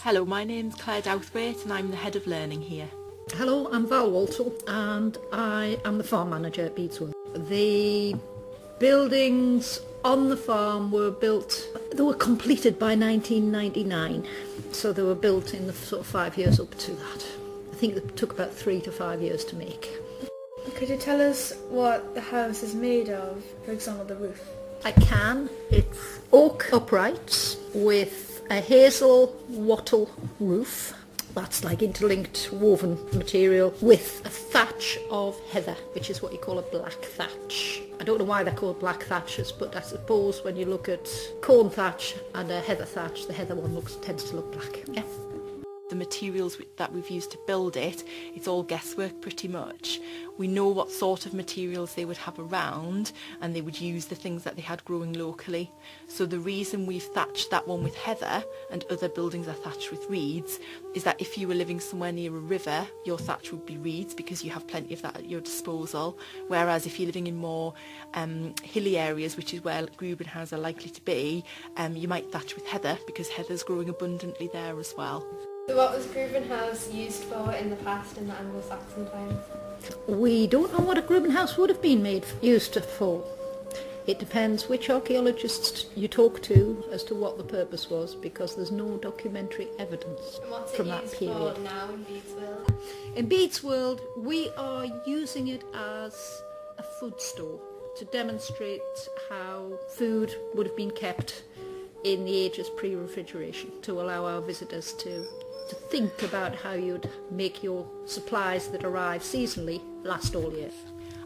Hello, my name's Claire Douthwaite and I'm the Head of Learning here. Hello, I'm Val Walsall and I am the farm manager at Bedesworth. The buildings on the farm were completed by 1999, so they were built in the sort of 5 years up to that. I think it took about 3 to 5 years to make. Could you tell us what the house is made of, for example the roof? I can. It's oak uprights with a hazel wattle roof. That's like interlinked woven material with a thatch of heather, which is what you call a black thatch. I don't know why they're called black thatches, but I suppose when you look at corn thatch and a heather thatch, the heather one tends to look black. Yeah. The materials that we've used to build it, it's all guesswork pretty much. We know what sort of materials they would have around and they would use the things that they had growing locally. So the reason we've thatched that one with heather and other buildings are thatched with reeds is that if you were living somewhere near a river, your thatch would be reeds because you have plenty of that at your disposal. Whereas if you're living in more hilly areas, which is where Grubenhaus are likely to be, you might thatch with heather because heather's growing abundantly there as well. So what was Grubenhaus used for in the past, in the Anglo-Saxon times? We don't know what a Grubenhaus would have been used for. It depends which archaeologists you talk to as to what the purpose was, because there's no documentary evidence from that period. And what's it used for now in Bedesworth? In Bedesworth, we are using it as a food store to demonstrate how food would have been kept in the ages pre-refrigeration, to allow our visitors to think about how you'd make your supplies that arrive seasonally last all year.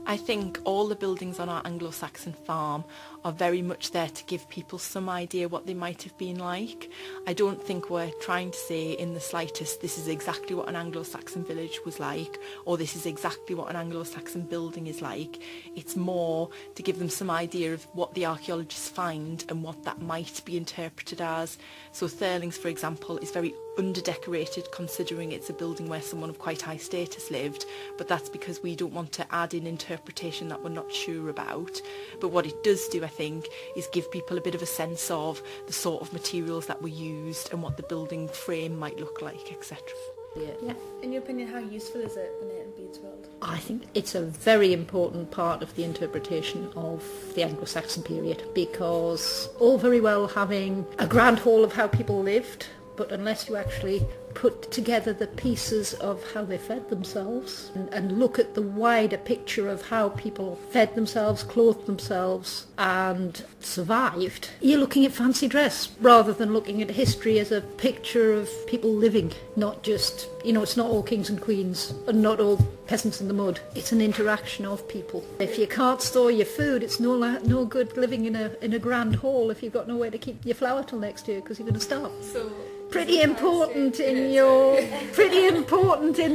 I think all the buildings on our Anglo-Saxon farm are very much there to give people some idea what they might have been like. I don't think we're trying to say in the slightest this is exactly what an Anglo-Saxon village was like, or this is exactly what an Anglo-Saxon building is like. It's more to give them some idea of what the archaeologists find and what that might be interpreted as. So Thurlings, for example, is very under-decorated considering it's a building where someone of quite high status lived, but that's because we don't want to add in interpretation that we're not sure about. But what it does do, I think, is give people a bit of a sense of the sort of materials that were used and what the building frame might look like, etc. Yeah. In your opinion, how useful is it in Bedesworth? I think it's a very important part of the interpretation of the Anglo-Saxon period, because all very well having a grand hall of how people lived, but unless you actually put together the pieces of how they fed themselves and look at the wider picture of how people fed themselves, clothed themselves and survived, you're looking at fancy dress rather than looking at history as a picture of people living, not just, it's not all kings and queens and not all peasants in the mud. It's an interaction of people. If you can't store your food, it's no good living in a grand hall if you've got nowhere to keep your flour till next year because you're going to starve. So pretty important in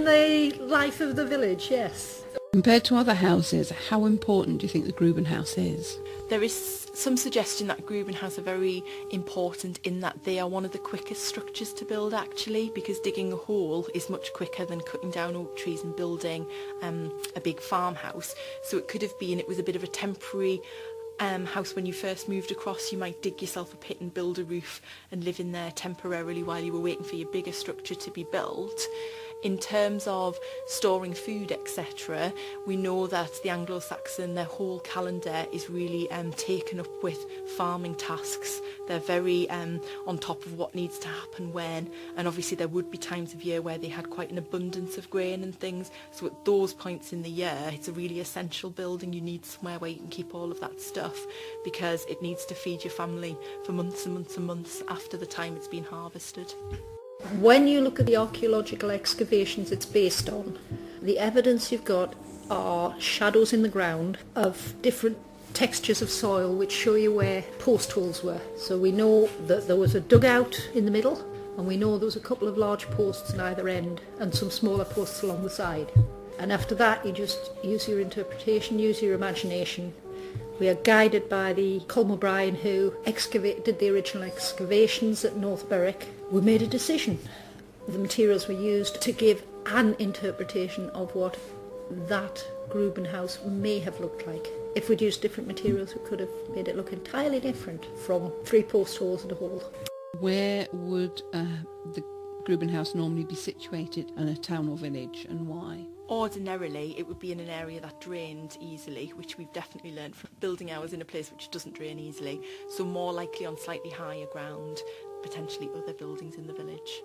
the life of the village, yes. Compared to other houses, how important do you think the Grubenhaus is? There is some suggestion that Grubenhaus are very important in that they are one of the quickest structures to build actually, because digging a hole is much quicker than cutting down oak trees and building a big farmhouse. So it could have been, it was a bit of a temporary house when you first moved across. You might dig yourself a pit and build a roof and live in there temporarily while you were waiting for your bigger structure to be built. In terms of storing food, etc., we know that the Anglo-Saxon, their whole calendar is really taken up with farming tasks. They're very on top of what needs to happen when, and obviously there would be times of year where they had quite an abundance of grain and things, so at those points in the year it's a really essential building. You need somewhere where you can keep all of that stuff because it needs to feed your family for months and months and months after the time it's been harvested. When you look at the archaeological excavations it's based on, the evidence you've got are shadows in the ground of different textures of soil which show you where post holes were. So we know that there was a dugout in the middle, and we know there was a couple of large posts on either end and some smaller posts along the side. And after that you just use your interpretation, use your imagination. We are guided by the Colm O'Brien who did the original excavations at North Berwick. We made a decision. The materials were used to give an interpretation of what that Grubenhaus may have looked like. If we'd used different materials we could have made it look entirely different from 3 post holes and a hole. Where would the Grubenhaus normally be situated in a town or village, and why? Ordinarily, it would be in an area that drained easily, which we've definitely learned from building ours in a place which doesn't drain easily, so more likely on slightly higher ground, potentially other buildings in the village.